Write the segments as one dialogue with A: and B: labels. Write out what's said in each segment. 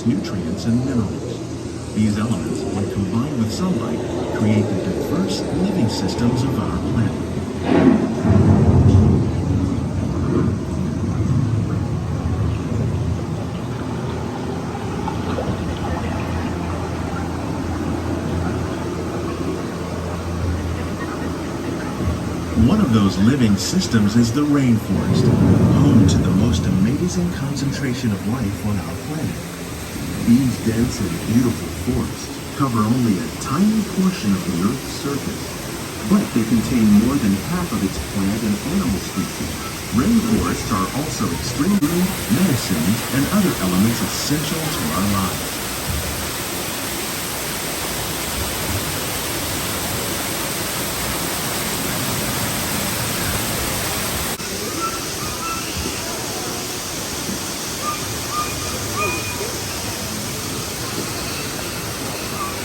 A: its nutrients and minerals. These elements, when combined with sunlight, create the diverse living systems of our planet. One of those living systems is the rainforest, home to the most amazing concentration of life on our planet. These dense and beautiful forests cover only a tiny portion of the Earth's surface, but they contain more than half of its plant and animal species. Rainforests are also extremely medicines and other elements essential to our lives.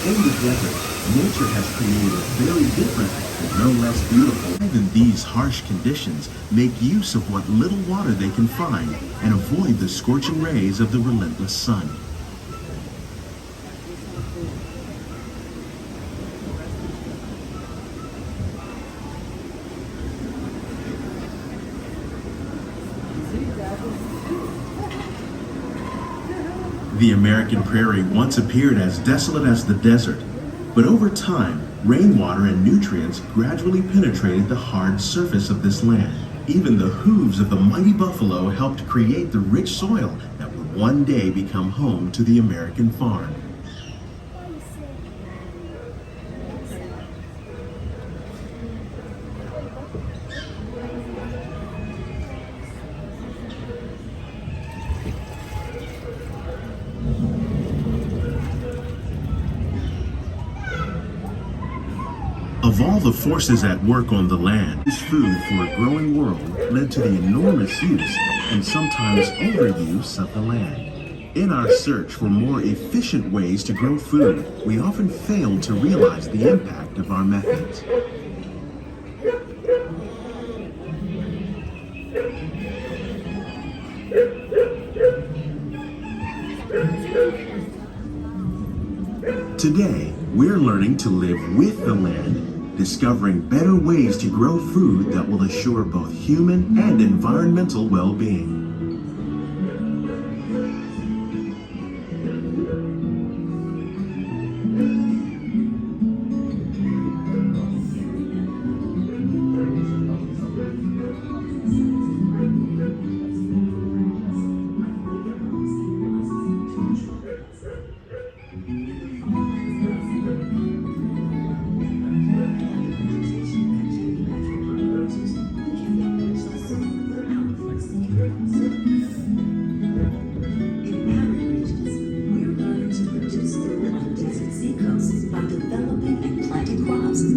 A: In the desert, nature has created a very different, but no less beautiful. Even these harsh conditions make use of what little water they can find and avoid the scorching rays of the relentless sun. The American prairie once appeared as desolate as the desert, but over time, rainwater and nutrients gradually penetrated the hard surface of this land. Even the hooves of the mighty buffalo helped create the rich soil that would one day become home to the American farm. Of all the forces at work on the land, this food for a growing world led to the enormous use and sometimes overuse of the land. In our search for more efficient ways to grow food, we often fail to realize the impact of our methods. Today, we're learning to live with the land, discovering better ways to grow food that will assure both human and environmental well-being.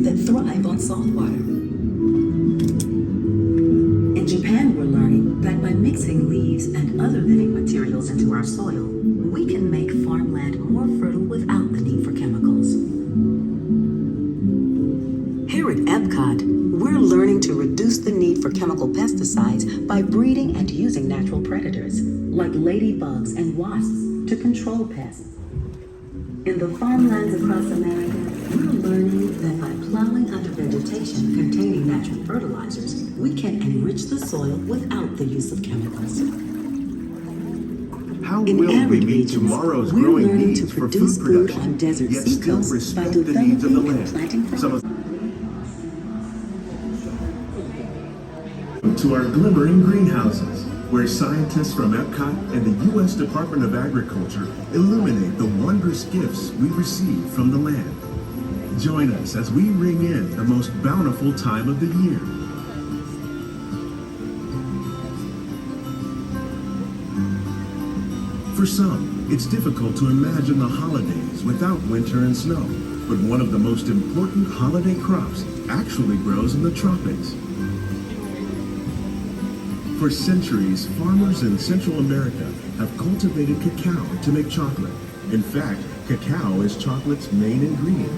B: That thrive on salt water. In Japan, we're learning that by mixing leaves and other living materials into our soil, we can make farmland more fertile without the need for chemicals. Here at Epcot, we're learning to reduce the need for chemical pesticides by breeding and using natural predators, like ladybugs and wasps, to control pests. In the farmlands across America, we're learning that by plowing under vegetation containing natural fertilizers, we can enrich the soil without the use of chemicals.
A: How will we meet tomorrow's growing needs for food production,
B: on desert
A: yet still
B: seacoasts by
A: respect the needs of the
B: developing and planting
A: land? To our glimmering greenhouses, where scientists from Epcot and the U.S. Department of Agriculture illuminate the wondrous gifts we receive from the land. Join us as we ring in the most bountiful time of the year. For some, it's difficult to imagine the holidays without winter and snow, but one of the most important holiday crops actually grows in the tropics. For centuries, farmers in Central America have cultivated cacao to make chocolate. In fact, cacao is chocolate's main ingredient.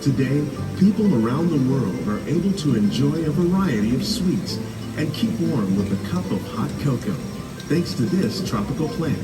A: Today, people around the world are able to enjoy a variety of sweets and keep warm with a cup of hot cocoa, thanks to this tropical plant.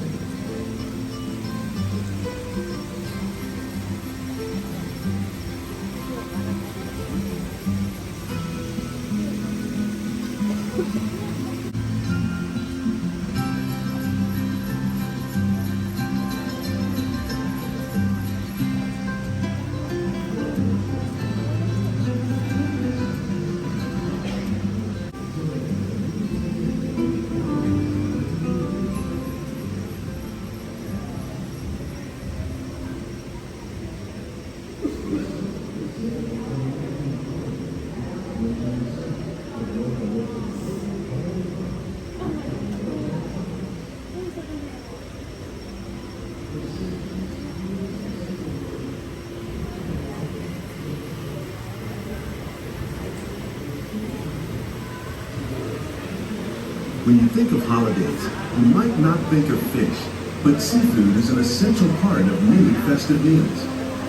A: When you think of holidays, you might not think of fish, but seafood is an essential part of many festive meals.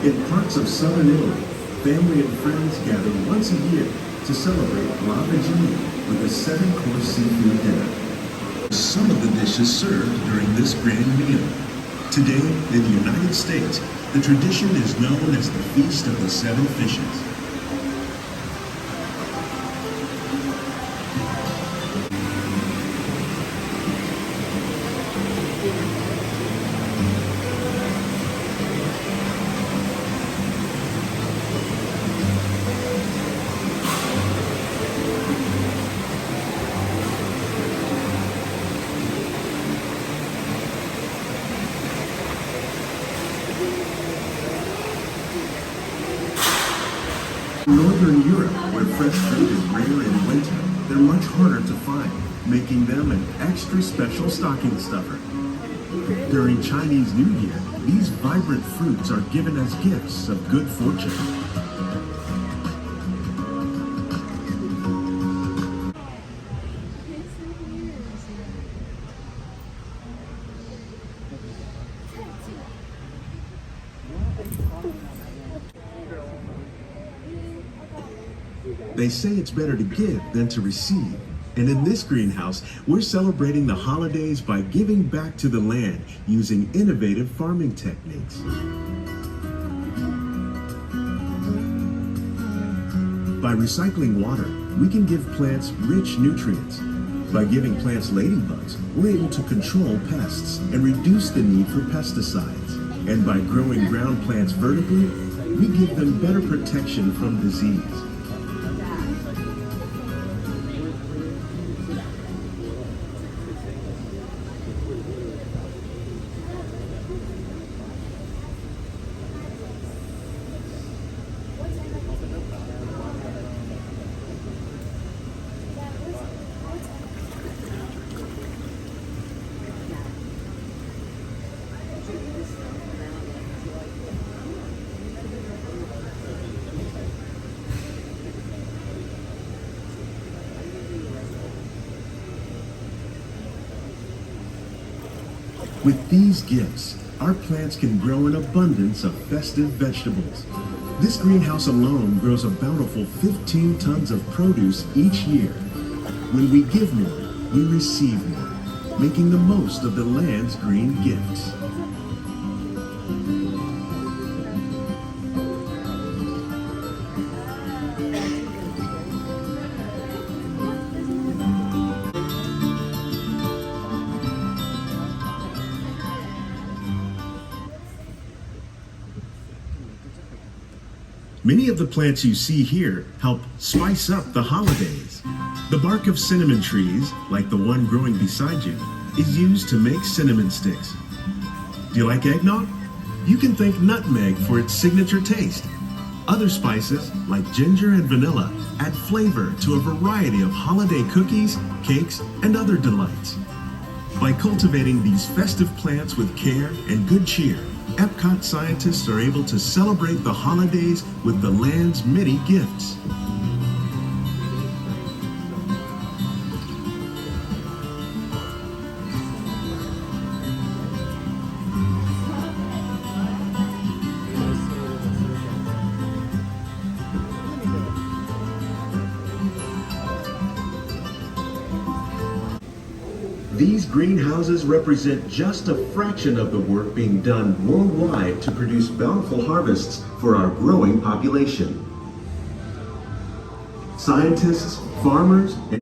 A: In parts of southern Italy, family and friends gather once a year to celebrate La Regina with a 7-course seafood dinner. Some of the dishes served during this grand meal. Today, in the United States, the tradition is known as the Feast of the Seven Fishes. In Northern Europe, where fresh fruit is rare in winter, they're much harder to find, making them an extra special stocking stuffer. During Chinese New Year, these vibrant fruits are given as gifts of good fortune. They say it's better to give than to receive. And in this greenhouse, we're celebrating the holidays by giving back to the land using innovative farming techniques. By recycling water, we can give plants rich nutrients. By giving plants ladybugs, we're able to control pests and reduce the need for pesticides. And by growing ground plants vertically, we give them better protection from disease. With these gifts, our plants can grow an abundance of festive vegetables. This greenhouse alone grows a bountiful 15 tons of produce each year. When we give more, we receive more, making the most of the land's green gifts. Many of the plants you see here help spice up the holidays. The bark of cinnamon trees, like the one growing beside you, is used to make cinnamon sticks. Do you like eggnog? You can thank nutmeg for its signature taste. Other spices, like ginger and vanilla, add flavor to a variety of holiday cookies, cakes, and other delights. By cultivating these festive plants with care and good cheer, Epcot scientists are able to celebrate the holidays with the land's many gifts. These greenhouses represent just a fraction of the work being done worldwide to produce bountiful harvests for our growing population. Scientists, farmers, and